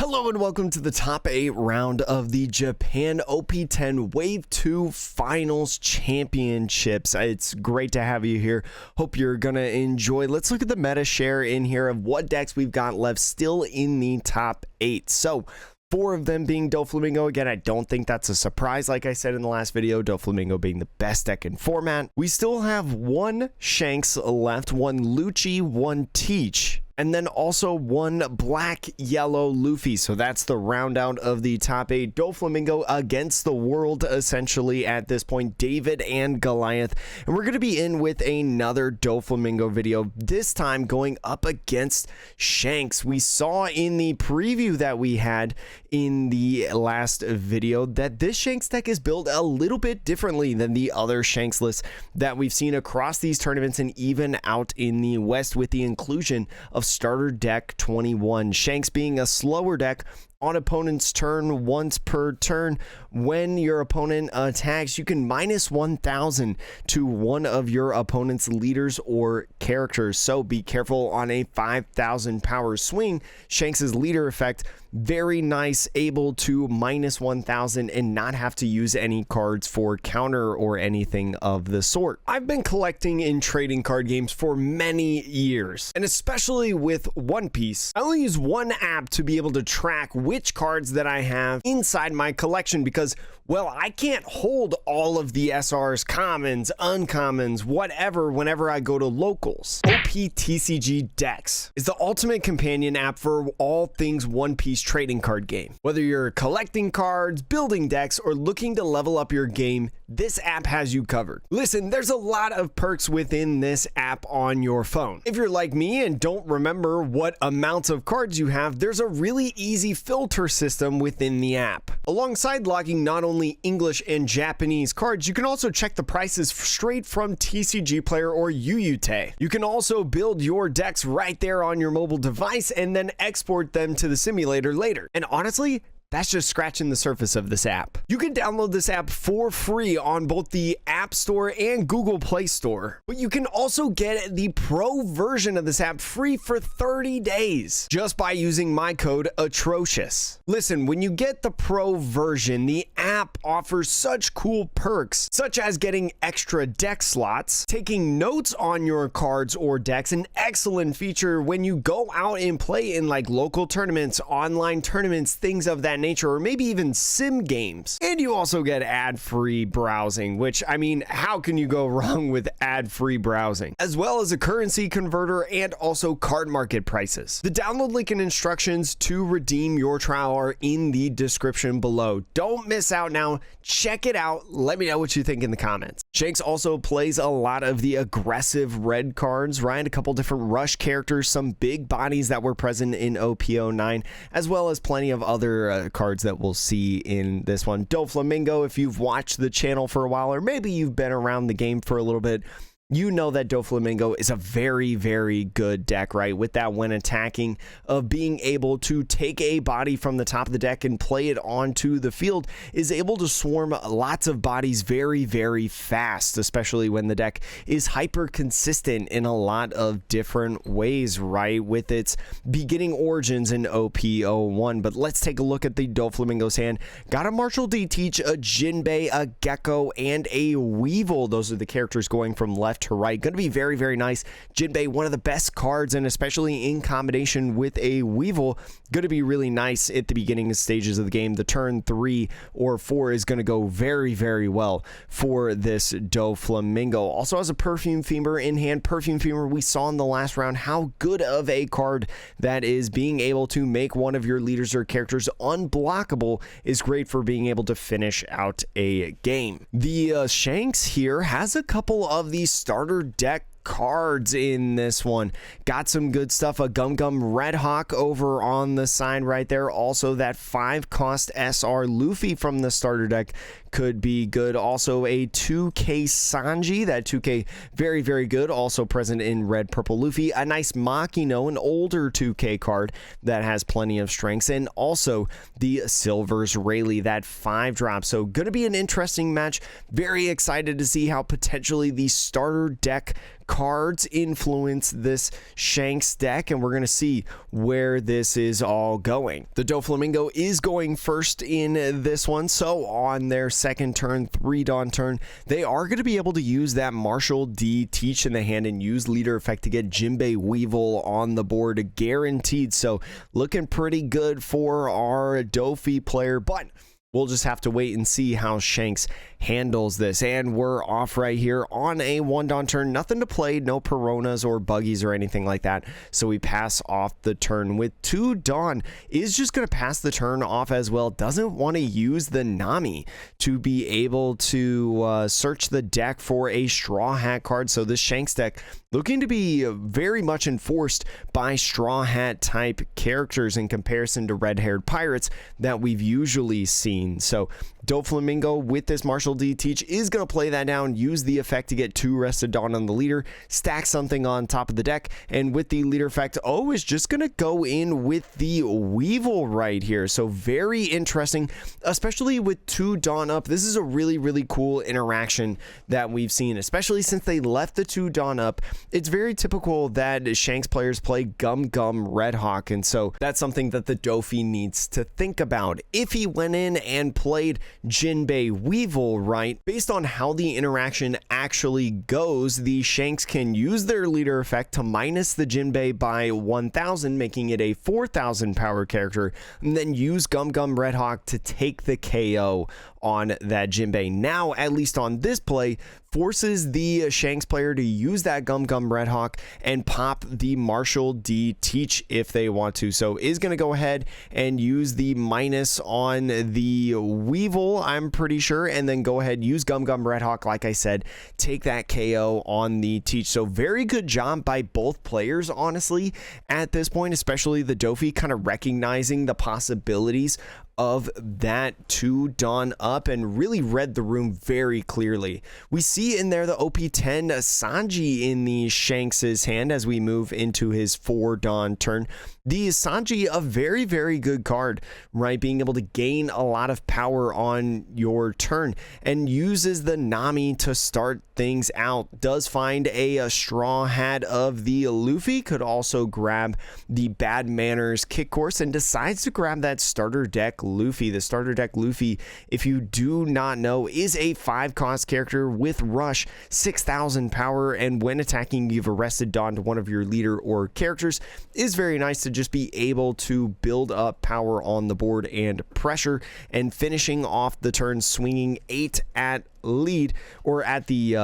Hello and welcome to the top 8 round of the Japan OP10 Wave 2 Finals Championships. It's great to have you here. Hope you're gonna enjoy. Let's look at the meta share in here of what decks we've got left still in the top 8. So 4 of them being Doflamingo. Again, I don't think that's a surprise. Like I said in the last video, Doflamingo being the best deck in format. We still have 1 Shanks left, 1 Lucci, 1 Teach, and then also 1 black yellow Luffy. So that's the round out of the top 8. Doflamingo against the world essentially at this point, David and Goliath. And we're going to be in with another Doflamingo video, this time going up against Shanks. We saw in the preview that we had in the last video that this Shanks deck is built a little bit differently than the other Shanks lists that we've seen across these tournaments and even out in the West, with the inclusion of starter deck 21. Shanks being a slower deck on opponent's turn once per turn. When your opponent attacks, you can minus 1,000 to one of your opponent's leaders or characters. So be careful on a 5,000 power swing. Shanks's leader effect, very nice, able to minus 1,000 and not have to use any cards for counter or anything of the sort. I've been collecting in trading card games for many years, and especially with One Piece, I only use one app to be able to track which cards that I have inside my collection because, well, I can't hold all of the SRs, commons, uncommons, whatever, whenever I go to locals. OP TCG DEX is the ultimate companion app for all things One Piece trading card game. Whether you're collecting cards, building decks, or looking to level up your game, this app has you covered. Listen, there's a lot of perks within this app on your phone. If you're like me and don't remember what amounts of cards you have, there's a really easy filter system within the app. Alongside logging not only English and Japanese cards, you can also check the prices straight from TCG Player or UUT. You can also build your decks right there on your mobile device and then export them to the simulator later. And honestly, that's just scratching the surface of this app. You can download this app for free on both the App Store and Google Play Store. But you can also get the pro version of this app free for 30 days just by using my code Atrocious. Listen, when you get the pro version, the app offers such cool perks, such as getting extra deck slots, taking notes on your cards or decks, an excellent feature when you go out and play in like local tournaments, online tournaments, things of that nature, or maybe even sim games. And you also get ad-free browsing, which, I mean, how can you go wrong with ad-free browsing? As well as a currency converter and also card market prices. The download link and instructions to redeem your trial are in the description below. Don't miss out now. Check it out. Let me know what you think in the comments. Shanks also plays a lot of the aggressive red cards, right? A couple different rush characters, some big bodies that were present in OP09, as well as plenty of other cards that we'll see in this one. Doflamingo, if you've watched the channel for a while, or maybe you've been around the game for a little bit, you know that Doflamingo is a very, very good deck, right? With that when attacking of being able to take a body from the top of the deck and play it onto the field, is able to swarm lots of bodies very, very fast, especially when the deck is hyper consistent in a lot of different ways, right? With its beginning origins in OP01. But let's take a look at the Doflamingo's hand. Got a Martial D Teach, a Jinbei, a Gecko, and a Weevil. Those are the characters going from left to right. Going to be very, very nice. Jinbei, one of the best cards, and especially in combination with a Weevil, going to be really nice at the beginning stages of the game. The turn 3 or 4 is going to go very, very well for this Doflamingo. Also has a Perfume Femur in hand. Perfume Femur, we saw in the last round how good of a card that is. Being able to make one of your leaders or characters unblockable is great for being able to finish out a game. The Shanks here has a couple of these starter deck cards in this one. Got some good stuff. A Gum Gum Red Hawk over on the side right there. Also that 5 cost SR Luffy from the starter deck. could be good. Also a 2K Sanji, that 2K very, very good. Also present in red, purple Luffy. A nice Makino, an older 2K card that has plenty of strengths. And also the Silver's Rayleigh, that 5-drop. So going to be an interesting match. Very excited to see how potentially the starter deck cards influence this Shanks deck, and we're going to see where this is all going. The Doflamingo is going first in this one, so on their second turn, 3-Dawn turn, they are going to be able to use that Marshall D Teach in the hand and use leader effect to get Jinbei Weevil on the board guaranteed. So looking pretty good for our Dofi player, but we'll just have to wait and see how Shanks handles this. And we're off right here on a 1-Dawn turn. Nothing to play, no Peronas or Buggies or anything like that. So we pass off the turn with 2-Dawn. Is just going to pass the turn off as well. Doesn't want to use the Nami to be able to search the deck for a Straw Hat card. So this Shanks deck looking to be very much enforced by Straw Hat type characters in comparison to red-haired pirates that we've usually seen. So Doflamingo with this Marshall D Teach is going to play that down, use the effect to get 2 Rested Dawn on the leader, stack something on top of the deck, and with the leader effect, is just going to go in with the Weevil right here. So very interesting, especially with 2 Dawn up. This is a really, really cool interaction that we've seen, especially since they left the 2 Dawn up. It's very typical that Shanks players play Gum Red Hawk, and so that's something that the Dofi needs to think about. If he went in and played Jinbei Weevil right, based on how the interaction actually goes, the Shanks can use their leader effect to minus the Jinbei by 1,000, making it a 4,000 power character, and then use Gum Red Hawk to take the KO on that Jinbei. Now, at least on this play, forces the Shanks player to use that Gum Red Hawk and pop the Marshall D Teach if they want to. So is going to go ahead and use the minus on the Weevil, I'm pretty sure, and then go ahead, use Gum Red Hawk, like I said, take that KO on the Teach. So very good job by both players, honestly, at this point, especially the Dofi kind of recognizing the possibilities of that 2 Dawn up and really read the room very clearly. We see in there the OP10 Sanji in the Shanks' hand as we move into his 4 Dawn turn. The Sanji, a very, very good card, right? Being able to gain a lot of power on your turn and uses the Nami to start things out. Does find a Straw Hat of the Luffy, could also grab the Bad Manners Kick Course and decides to grab that starter deck Luffy. The starter deck Luffy, if you do not know, is a 5-cost character with Rush, 6,000 power, and when attacking, you've arrested Dawn to one of your leader or characters. Is very nice to just be able to build up power on the board and pressure, and finishing off the turn swinging 8 at lead, or at the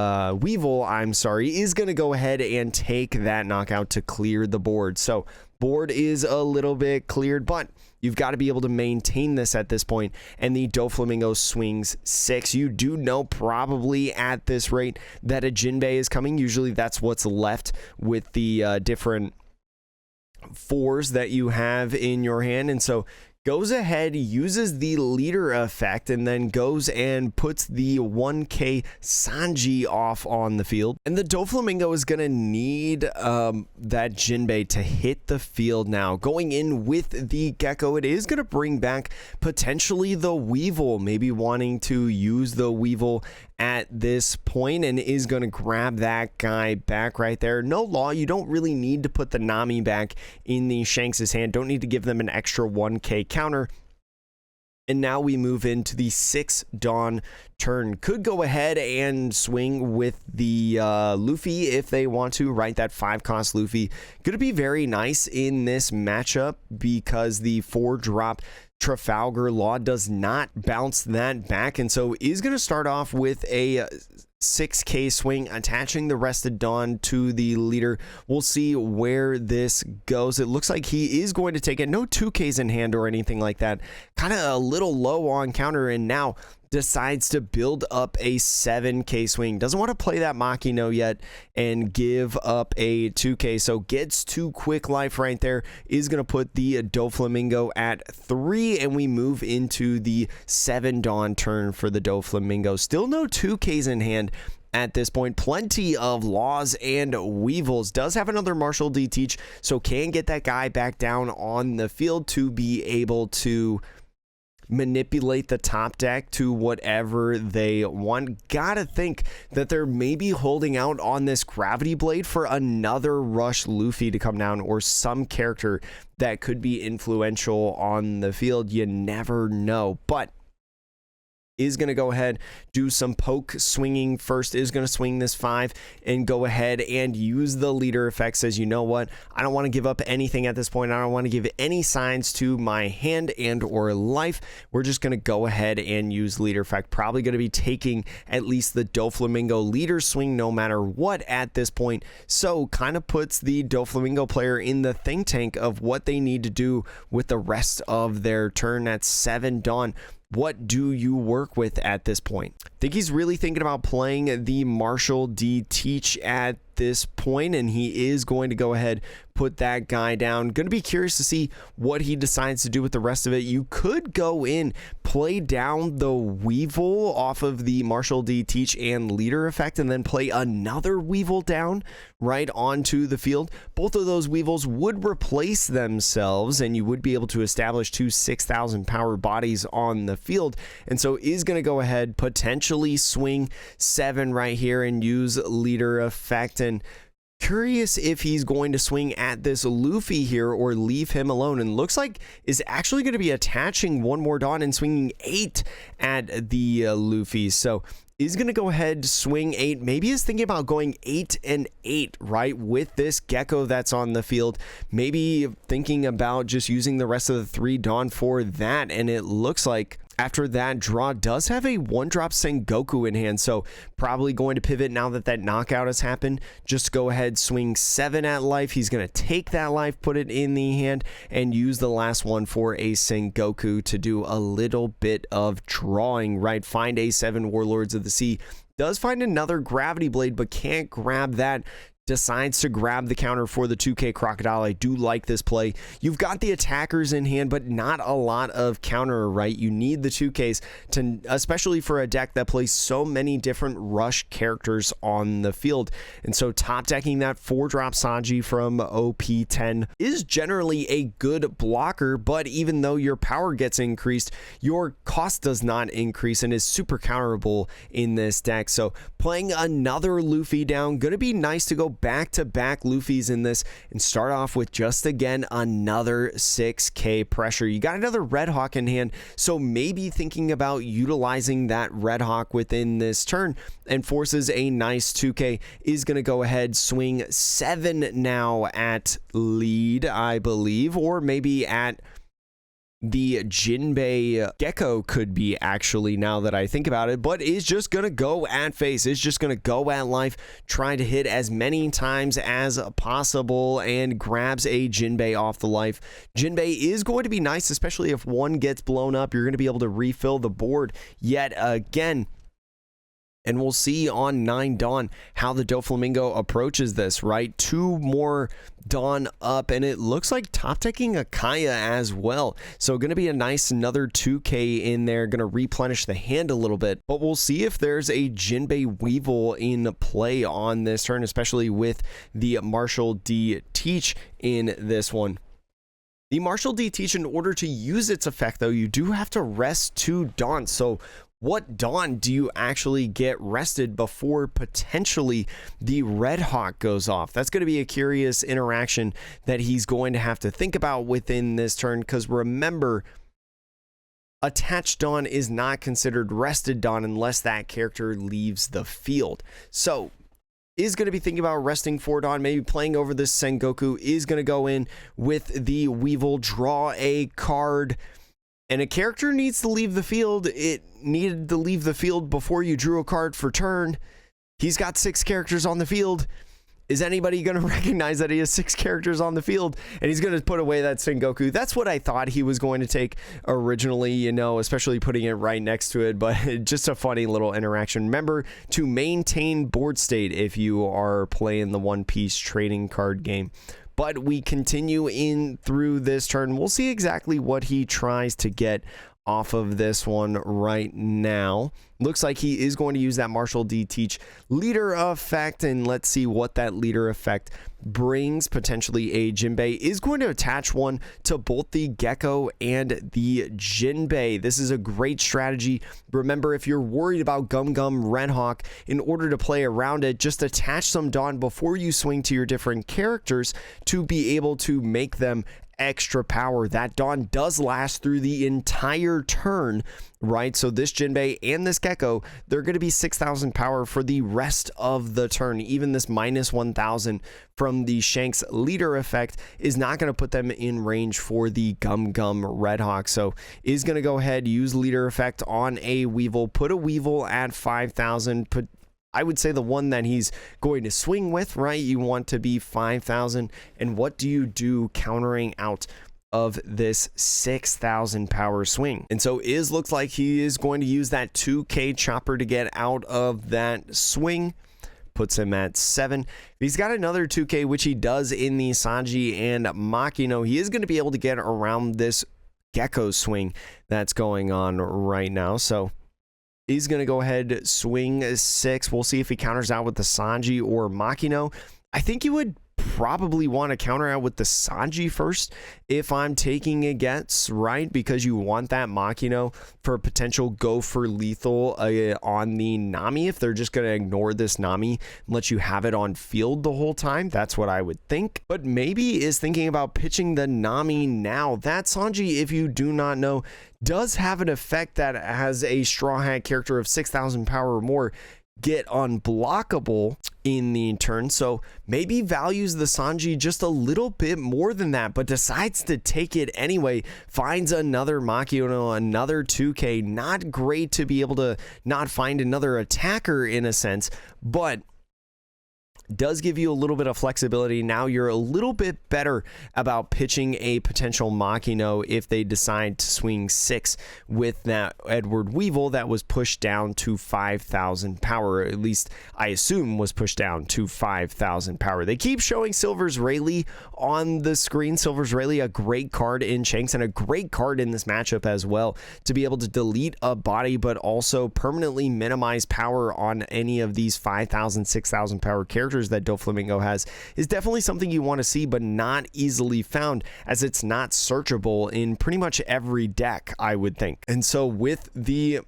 Weevil, I'm sorry, is going to go ahead and take that knockout to clear the board. So board is a little bit cleared, but you've got to be able to maintain this at this point, and the Doflamingo swings 6. You do know probably at this rate that a Jinbei is coming. Usually that's what's left with the different 4s that you have in your hand, and so goes ahead, uses the leader effect, and then goes and puts the 1K Sanji off on the field. And the Doflamingo is going to need that Jinbei to hit the field now. Going in with the Gecko, it is going to bring back potentially the Weevil, maybe wanting to use the Weevil at this point, and is going to grab that guy back right there. No law, you don't really need to put the Nami back in the Shanks' hand. Don't need to give them an extra 1K counter. And now we move into the 6 Dawn turn. Could go ahead and swing with the Luffy if they want to, right? That 5-cost Luffy. Going to be very nice in this matchup because the 4-drop Trafalgar Law does not bounce that back, and so is going to start off with a 6K swing, attaching the Rested Dawn to the leader. We'll see where this goes. It looks like he is going to take it. No 2Ks in hand or anything like that. Kind of a little low on counter, and now decides to build up a 7k swing. Doesn't want to play that Machino yet and give up a 2k, so gets 2 quick life right there. Is going to put the Doflamingo at 3, and we move into the 7 Dawn turn for the Doflamingo. Still no 2ks in hand at this point. Plenty of Laws and Weevils. Does have another Martial D Teach, so can get that guy back down on the field to be able to manipulate the top deck to whatever they want. Gotta think that they're maybe holding out on this Gravity Blade for another Rush Luffy to come down, or some character that could be influential on the field. You never know, but is going to go ahead, do some poke swinging first, is going to swing this 5 and go ahead and use the leader effect. Says, you know what, I don't want to give up anything at this point. I don't want to give any signs to my hand and or life. We're just going to go ahead and use leader effect. Probably going to be taking at least the Doflamingo leader swing no matter what at this point. So kind of puts the Doflamingo player in the think tank of what they need to do with the rest of their turn. At 7 Dawn, what do you work with at this point? I think he's really thinking about playing the Martial D Teach at this point, and he is going to go ahead, put that guy down. Going to be curious to see what he decides to do with the rest of it. You could go in, play down the Weevil off of the Martial D Teach and leader effect, and then play another Weevil down right onto the field. Both of those Weevils would replace themselves, and you would be able to establish 2 6,000 power bodies on the field. And so is going to go ahead, potentially swing 7 right here and use leader effect. And curious if he's going to swing at this Luffy here or leave him alone, and looks like is actually going to be attaching one more Dawn and swinging 8 at the Luffy. So is going to go ahead, swing 8. Maybe is thinking about going 8 and 8, right, with this Gecko that's on the field. Maybe thinking about just using the rest of the 3 Dawn for that. And it looks like after that draw does have a 1-drop Sengoku in hand, so probably going to pivot now that that knockout has happened. Just go ahead, swing 7 at life. He's going to take that life, put it in the hand, and use the last one for a Sengoku to do a little bit of drawing, right? Find a 7 Warlords of the Sea. Does find another Gravity Blade, but can't grab that. Decides to grab the counter for the 2k Crocodile. I do like this play. You've got the attackers in hand, but not a lot of counter, right? You need the 2ks to, especially for a deck that plays so many different rush characters on the field. And so top decking that 4-drop Sanji from OP10 is generally a good blocker, but even though your power gets increased, your cost does not increase and is super counterable in this deck. So playing another Luffy down, gonna be nice to go back-to-back Luffy's in this and start off with just again another 6k pressure. You got another Red Hawk in hand, so maybe thinking about utilizing that Red Hawk within this turn, and forces a nice 2k. Is going to go ahead, swing 7 now at lead, I believe, or maybe at the Jinbei Gecko could be, actually, now that I think about it, but is just going to go at face, is just going to go at life, trying to hit as many times as possible, and grabs a Jinbei off the life. Jinbei is going to be nice, especially if one gets blown up. You're going to be able to refill the board yet again. And we'll see on 9 Dawn how the Doflamingo approaches this, right? 2 more Dawn up, and it looks like top decking Akaya as well. So going to be a nice another 2k in there, going to replenish the hand a little bit. But we'll see if there's a Jinbei Weevil in play on this turn, especially with the Martial D Teach in this one. The Martial D Teach, in order to use its effect, though, you do have to rest 2 Dawn. So what Dawn do you actually get rested before potentially the Red Hawk goes off? That's going to be a curious interaction that he's going to have to think about within this turn, because remember, attached Dawn is not considered rested Dawn unless that character leaves the field. So is going to be thinking about resting 4 Dawn, maybe playing over this Sengoku. Is going to go in with the Weevil, draw a card, and a character needs to leave the field. It needed to leave the field before you drew a card for turn. He's got 6 characters on the field. is anybody going to recognize that he has 6 characters on the field and he's going to put away that Sengoku? That's what I thought he was going to take originally, you know, especially putting it right next to it, but just a funny little interaction. Remember to maintain board state if you are playing the One Piece trading card game. But we continue in through this turn. We'll see exactly what he tries to get off of this one right now. Looks like he is going to use that Marshall D. Teach leader effect, and let's see what that leader effect brings. Potentially a Jinbei is going to attach one to both the Gecko and the Jinbei. This is a great strategy. Remember, if you're worried about Gum Gum Red Hawk, in order to play around it, just attach some Dawn before you swing to your different characters to be able to make them extra power. That Dawn does last through the entire turn, right? So this Jinbei and this Gecko, they're going to be 6,000 power for the rest of the turn. Even this minus 1,000 from the Shanks leader effect is not going to put them in range for the Gum Gum Red Hawk. So is going to go ahead, use leader effect on a Weevil, put a Weevil at 5,000, put I would say the one that he's going to swing with, right? You want to be 5,000. And what do you do countering out of this 6,000 power swing? And so looks like he is going to use that 2K chopper to get out of that swing. Puts him at 7. He's got another 2K, which he does in the Sanji and Makino. He is going to be able to get around this Gecko swing that's going on right now. So he's going to go ahead, swing 6. We'll see if he counters out with the Sanji or Makino. I think you would probably want to counter out with the Sanji first if I'm taking a guess, right? Because you want that Makino for potential go for lethal on the Nami. If they're just going to ignore this Nami and let you have it on field the whole time, that's what I would think. But maybe is thinking about pitching the Nami now. That Sanji, if you do not know, does have an effect that has a Straw Hat character of 6,000 power or more get unblockable in the turn. So maybe values the Sanji just a little bit more than that, but decides to take it anyway. Finds another Makino, another 2K. Not great to be able to not find another attacker in a sense, but does give you a little bit of flexibility. Now you're a little bit better about pitching a potential Makino if they decide to swing 6 with that Edward Weevil that was pushed down to 5,000 power, or at least I assume was pushed down to 5,000 power. They keep showing Silver's Rayleigh on the screen. Silver's Rayleigh, a great card in Shanks and a great card in this matchup as well, to be able to delete a body but also permanently minimize power on any of these 5,000, 6,000 power characters that Doflamingo has, is definitely something you want to see, but not easily found, as it's not searchable in pretty much every deck, I would think. And so with the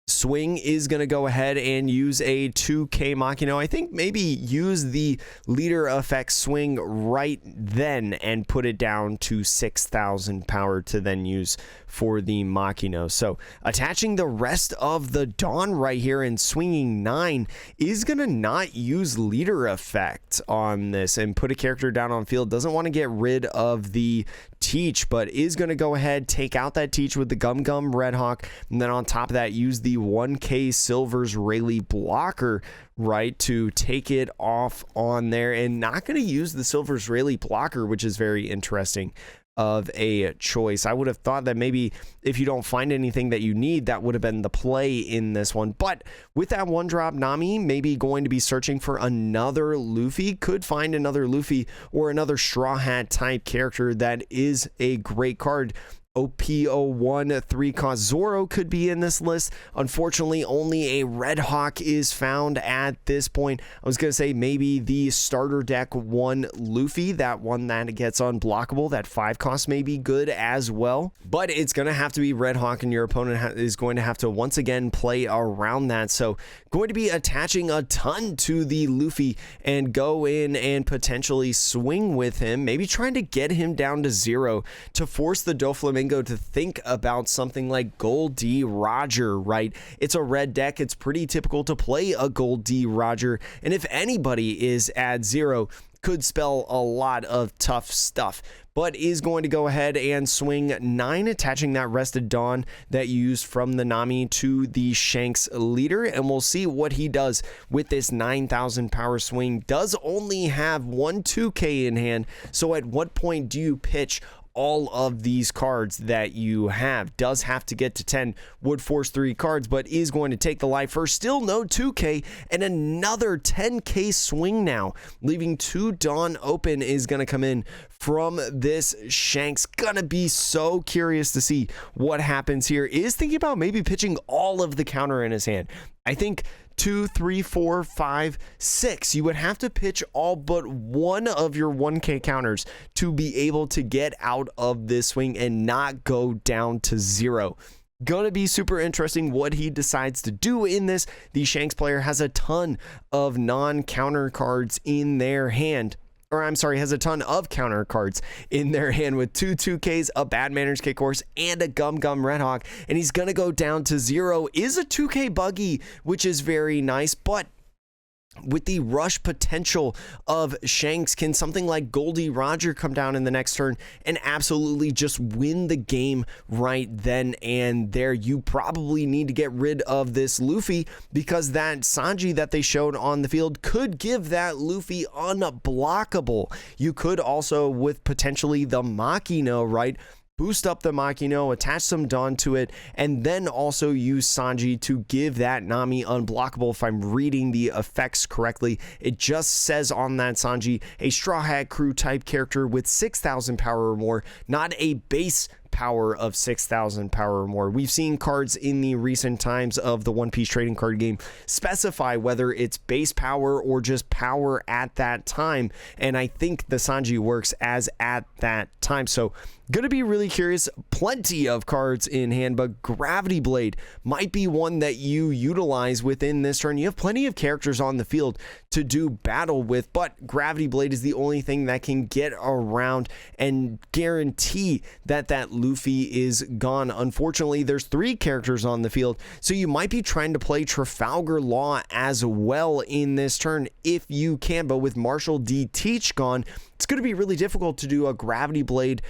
swing is going to go ahead and use a 2K Makino. I think maybe use the leader effect swing right then and put it down to 6,000 power to then use for the Makino. So attaching the rest of the Dawn right here and swinging 9 is going to not use leader effect on this and put a character down on field. Doesn't want to get rid of the Teach, but is going to go ahead, take out that Teach with the Gum Gum Red Hawk, and then on top of that use the 1K Silver's Rayleigh blocker, right, to take it off on there, and not going to use the Silver's Rayleigh blocker, which is very interesting of a choice. I would have thought that maybe if you don't find anything that you need, that would have been the play in this one. But with that 1-drop Nami, maybe going to be searching for another Luffy, could find another Luffy or another Straw Hat type character that is a great card. OP01 3-cost Zoro could be in this list. Unfortunately, only a Red Hawk is found at this point. I was going to say maybe the starter deck 1 Luffy, that one that gets unblockable, that 5-cost may be good as well. But it's going to have to be Red Hawk, and your opponent is going to have to once again play around that. So going to be attaching a ton to the Luffy and go in and potentially swing with him, maybe trying to get him down to 0 to force the Doflamingo to think about something like Gold D Roger, right? It's a red deck. It's pretty typical to play a Gold D Roger, and if anybody is at 0, could spell a lot of tough stuff, but is going to go ahead and swing 9, attaching that Rested Dawn that you used from the Nami to the Shanks leader, and we'll see what he does with this 9,000 power swing. Does only have 1 2K in hand, so at what point do you pitch all of these cards that you have? Does have to get to 10, would force 3 cards, but is going to take the life first. Still no 2K, and another 10K swing now, leaving 2 Dawn open is going to come in from this Shanks. Gonna be so curious to see what happens here. Is thinking about maybe pitching all of the counter in his hand. I think 2, 3, 4, 5, 6. You would have to pitch all but one of your 1K counters to be able to get out of this swing and not go down to 0. Gonna be super interesting what he decides to do in this. The Shanks player has a ton of non-counter cards in their hand. Or I'm sorry, has a ton of counter cards in their hand with 2 2Ks, a Bad Manners Kick Horse, and a Gum Gum Red Hawk, and he's gonna go down to 0. Is a 2K buggy, which is very nice, but with the rush potential of Shanks, can something like Goldie Roger come down in the next turn and absolutely just win the game right then and there? You probably need to get rid of this Luffy, because that Sanji that they showed on the field could give that Luffy unblockable. You could also, with potentially the Makino, right, boost up the Makino, attach some Dawn to it, and then also use Sanji to give that Nami unblockable. If I'm reading the effects correctly, it just says on that Sanji, a Straw Hat Crew type character with 6,000 power or more, not a base power of 6,000 power or more. We've seen cards in the recent times of the One Piece trading card game specify whether it's base power or just power at that time, and I think the Sanji works as at that time. So gonna be really curious. Plenty of cards in hand, but Gravity Blade might be one that you utilize within this turn. You have plenty of characters on the field to do battle with, but Gravity Blade is the only thing that can get around and guarantee that that Luffy is gone. Unfortunately, there's 3 characters on the field, so you might be trying to play Trafalgar Law as well in this turn if you can, but with Marshall D. Teach gone, it's going to be really difficult to do a Gravity Blade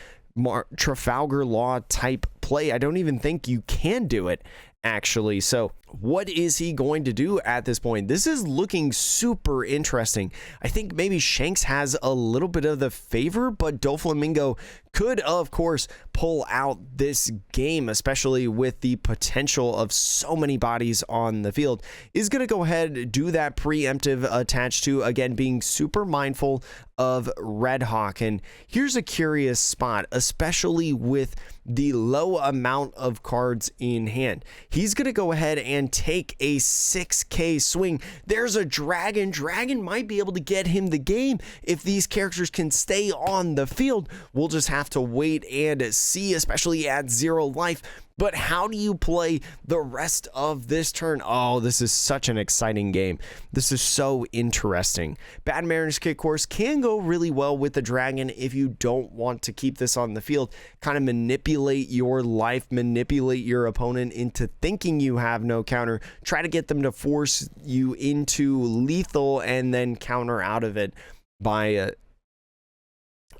Trafalgar Law type play. I don't even think you can do it, actually. So what is he going to do at this point? This is looking super interesting. I think maybe Shanks has a little bit of the favor, but Doflamingo could, of course, pull out this game, especially with the potential of so many bodies on the field. Is going to go ahead and do that preemptive attached to, again, being super mindful of Red Hawk. And here's a curious spot, especially with the low amount of cards in hand. He's going to go ahead and take a 6K swing. There's a Dragon. Dragon might be able to get him the game if these characters can stay on the field. We'll just have to wait and see, especially at 0 life. But how do you play the rest of this turn? Oh, this is such an exciting game. This is so interesting. Bad Mariners Kick Horse can go really well with the Dragon if you don't want to keep this on the field. Kind of manipulate your life, manipulate your opponent into thinking you have no counter. Try to get them to force you into lethal and then counter out of it by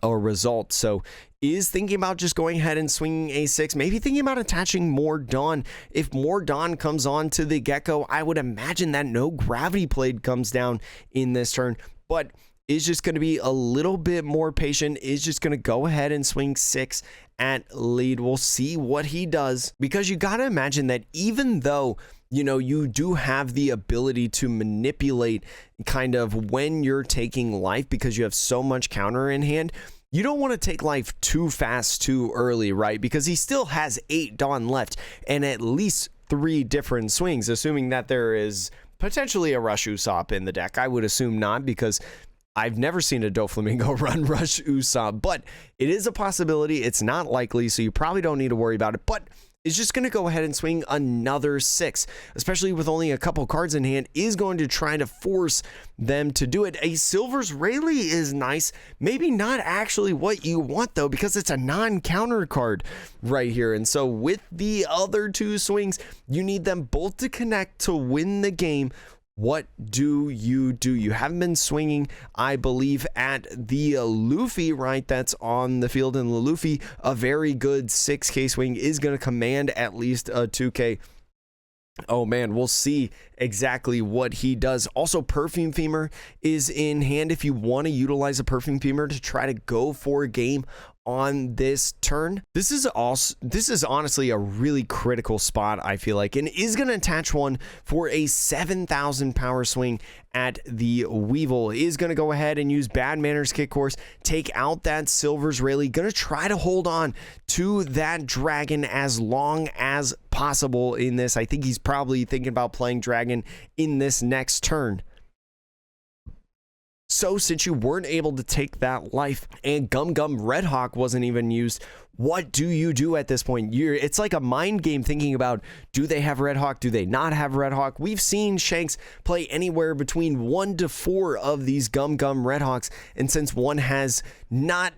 a result. So is thinking about just going ahead and swinging a 6, maybe thinking about attaching more Dawn. If more Dawn comes on to the Gecko, I would imagine that no Gravity Blade comes down in this turn, but is just going to be a little bit more patient, is just going to go ahead and swing 6 at lead. We'll see what he does, because you got to imagine that even though, you know, you do have the ability to manipulate kind of when you're taking life because you have so much counter in hand, you don't want to take life too fast, too early, right? Because he still has 8 Dawn left and at least 3 different swings, assuming that there is potentially a Rush Usopp in the deck. I would assume not, because I've never seen a Doflamingo run Rush Usopp, but it is a possibility. It's not likely, so you probably don't need to worry about it, but is just going to go ahead and swing another 6, especially with only a couple cards in hand, is going to try to force them to do it. A Silver's Rayleigh is nice, maybe not actually what you want though, because it's a non-counter card right here. And so with the other 2 swings, you need them both to connect to win the game, What do? You haven't been swinging, I believe, at the Luffy, right? That's on the field, and the Luffy, a very good 6K swing, is going to command at least a 2K. Oh man, we'll see exactly what he does. Also, Perfume Femur is in hand if you want to utilize a Perfume Femur to try to go for a game on this turn. This is honestly a really critical spot, I feel like, and is going to attach one for a 7,000 power swing at the Weevil. Is going to go ahead and use Bad Manners Kick Course, take out that Silver's Rayleigh, going to try to hold on to that dragon as long as possible in this. I think he's probably thinking about playing dragon in this next turn. So since you weren't able to take that life and Gum Red Hawk wasn't even used, what do you do at this point? It's like a mind game thinking about, do they have Red Hawk? Do they not have Red Hawk? We've seen Shanks play anywhere between 1 to 4 of these Gum Red Hawks, and since one has not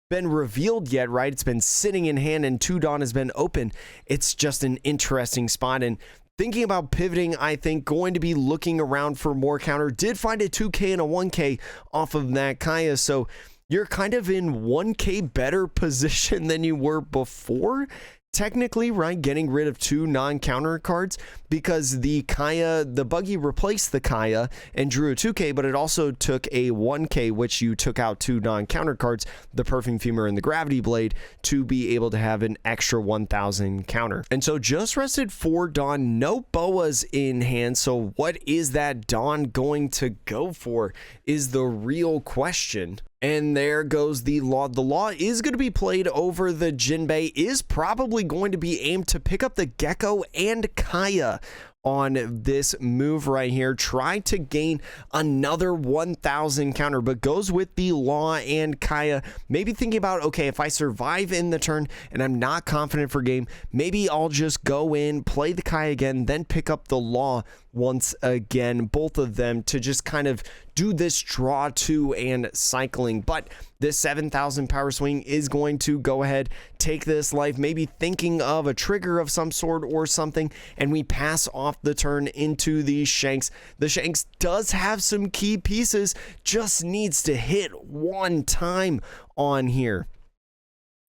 been revealed yet, right? It's been sitting in hand and 2 Dawn has been open. It's just an interesting spot, and thinking about pivoting, I think going to be looking around for more counter. Did find a 2K and a 1K off of that Kaya, so you're kind of in 1K better position than you were before. Technically, right, getting rid of 2 non-counter cards, because the Kaya, the buggy replaced the Kaya and drew a 2K, but it also took a 1K, which you took out 2 non-counter cards, the Perfume Femur and the Gravity Blade, to be able to have an extra 1,000 counter. And so just rested 4 Dawn, no boas in hand, so what is that Dawn going to go for is the real question. And there goes the Law. The Law is going to be played over the Jinbei, is probably going to be aimed to pick up the Gecko and Kaya on this move right here. Try to gain another 1,000 counter, but goes with the Law and Kaya. Maybe thinking about, okay, if I survive in the turn and I'm not confident for game, maybe I'll just go in, play the Kaya again, then pick up the Law once again, both of them, to just kind of do this draw 2 and cycling. But this 7,000 power swing is going to go ahead, take this life, maybe thinking of a trigger of some sort or something, and we pass off the turn into the Shanks. The Shanks does have some key pieces, just needs to hit one time on here.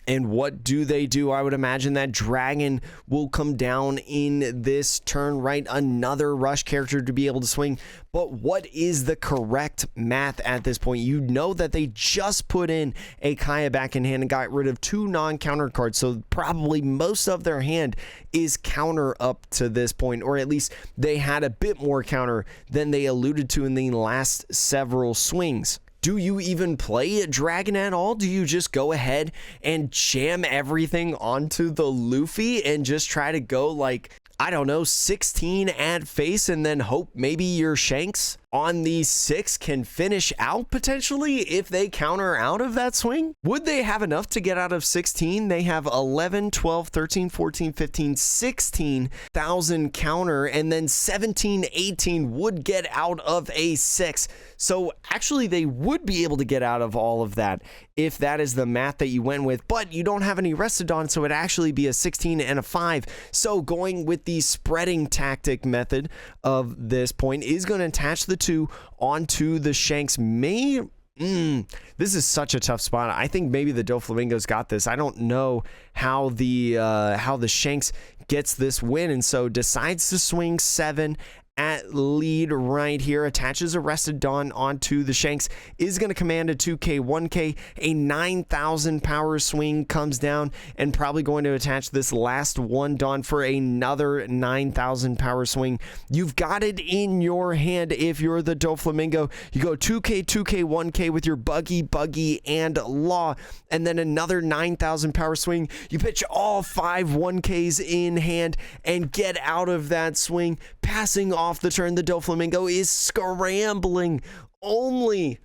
And what do they do? I would imagine that Dragon will come down in this turn, right? Another rush character to be able to swing. But what is the correct math at this point? You know that they just put in a Kaya back in hand and got rid of 2 non-counter cards. So probably most of their hand is counter up to this point, or at least they had a bit more counter than they alluded to in the last several swings. Do you even play a Dragon at all? Do you just go ahead and jam everything onto the Luffy and just try to go like, I don't know, 16 at face, and then hope maybe your Shanks on the 6 can finish out potentially if they counter out of that swing? Would they have enough to get out of 16? They have 11, 12, 13, 14, 15, 16,000 counter, and then 17, 18 would get out of a 6. So actually they would be able to get out of all of that if that is the math that you went with, but you don't have any rested on, so it'd actually be a 16 and a 5. So going with the spreading tactic method of this point is going to attach the 2 onto the Shanks. This is such a tough spot. I think maybe the Doflamingo's got this. I don't know how the Shanks gets this win, and so decides to swing 7 at lead right here, attaches Arrested Dawn onto the Shanks, is going to command a 2K, 1K, a 9,000 power swing comes down, and probably going to attach this last 1 Dawn for another 9,000 power swing. You've got it in your hand if you're the Doflamingo. You go 2K, 2K, 1K with your Buggy, and Law, and then another 9,000 power swing. You pitch all 5 1Ks in hand and get out of that swing. Passing off the turn, the Doflamingo is scrambling only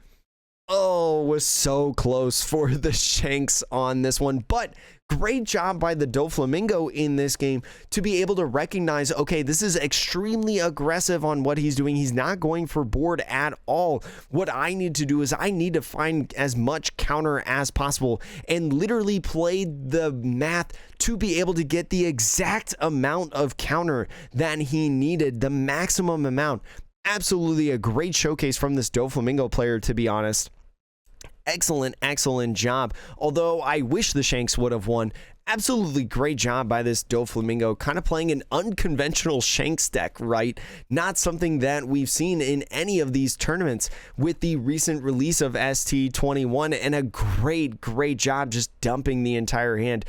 Oh, was so close for the Shanks on this one, but great job by the Doflamingo in this game to be able to recognize, okay, this is extremely aggressive on what he's doing. He's not going for board at all. What I need to do is I need to find as much counter as possible, and literally played the math to be able to get the exact amount of counter that he needed, the maximum amount. Absolutely a great showcase from this Doflamingo player, to be honest. Excellent job. Although I wish the Shanks would have won. Absolutely great job by this Doflamingo, kind of playing an unconventional Shanks deck, right? Not something that we've seen in any of these tournaments with the recent release of ST21, and a great job just dumping the entire hand.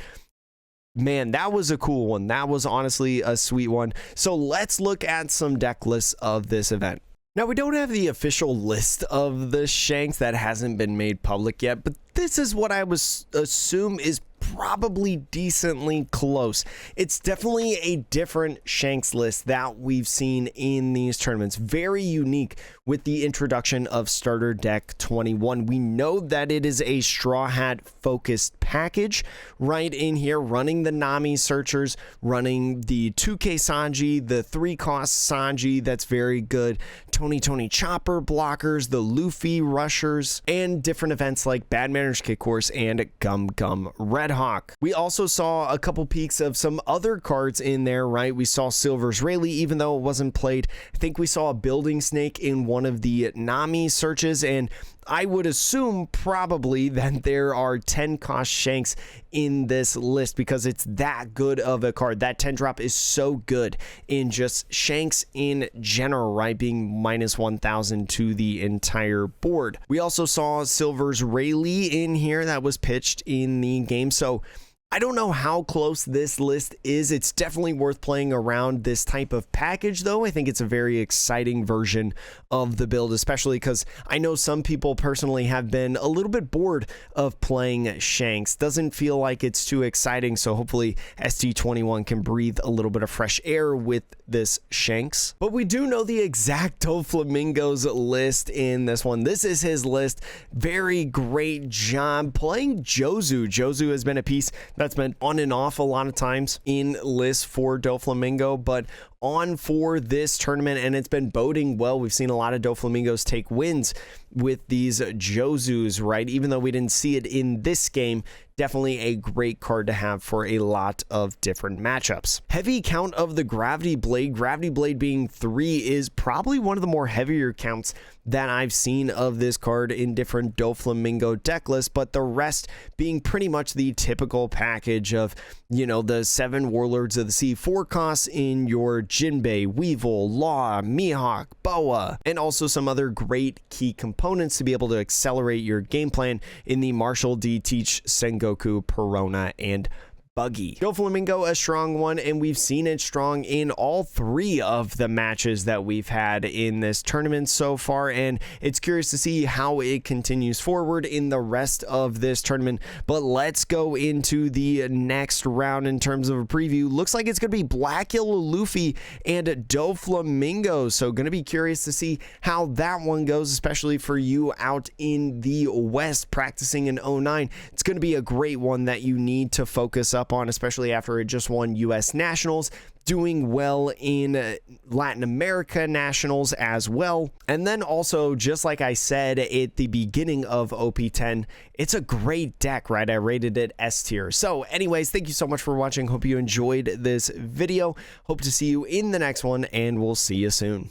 Man, that was a cool one. That was honestly a sweet one. So let's look at some deck lists of this event. Now, we don't have the official list of the Shanks, that hasn't been made public yet, but this is what I would assume is probably decently close. It's definitely a different Shanks list that we've seen in these tournaments. Very unique with the introduction of Starter Deck 21. We know that it is a Straw Hat focused package right in here, running the Nami Searchers, running the 2K Sanji, the 3-cost Sanji, that's very good, Tony Chopper blockers, the Luffy Rushers, and different events like Bad Manners Kick Horse and Gum Red Hawk. We also saw a couple peeks of some other cards in there, right? We saw Silver's Rayleigh, even though it wasn't played. I think we saw a Building Snake in one of the Nami searches, and I would assume probably that there are 10-cost Shanks in this list because it's that good of a card. That 10 drop is so good in just Shanks in general, right? Being -1,000 to the entire board. We also saw Silver's Rayleigh in here that was pitched in the game. So I don't know how close this list is. It's definitely worth playing around this type of package, though. I think it's a very exciting version of the build, especially because I know some people personally have been a little bit bored of playing Shanks. Doesn't feel like it's too exciting, so hopefully ST21 can breathe a little bit of fresh air with this Shanks. But we do know the exact Doflamingo's list in this one. This is his list. Very great job playing Jozu. Jozu has been a piece that's been on and off a lot of times in lists for Doflamingo, but on for this tournament, and it's been boding well. We've seen a lot of Doflamingos take wins with these Jozus, right? Even though we didn't see it in this game, definitely a great card to have for a lot of different matchups. Heavy count of the Gravity Blade being 3 is probably one of the more heavier counts that I've seen of this card in different Doflamingo deck lists, but the rest being pretty much the typical package of, you know, the 7 Warlords of the Sea 4 costs in your Jinbei, Weevil, Law, Mihawk, Boa, and also some other great key components to be able to accelerate your game plan in the Marshall D, Teach, Sengoku, Perona, and Buggy. Doflamingo, a strong one, and we've seen it strong in all 3 of the matches that we've had in this tournament so far, and it's curious to see how it continues forward in the rest of this tournament. But let's go into the next round in terms of a preview. Looks like it's going to be Black Yellow Luffy and Doflamingo, so going to be curious to see how that one goes, especially for you out in the West practicing in 09. It's going to be a great one that you need to focus up on, especially after it just won US Nationals, doing well in Latin America Nationals as well. And then also, just like I said at the beginning of OP10, it's a great deck, right? I rated it S tier. So anyways, thank you so much for watching. Hope you enjoyed this video. Hope to see you in the next one, and we'll see you soon.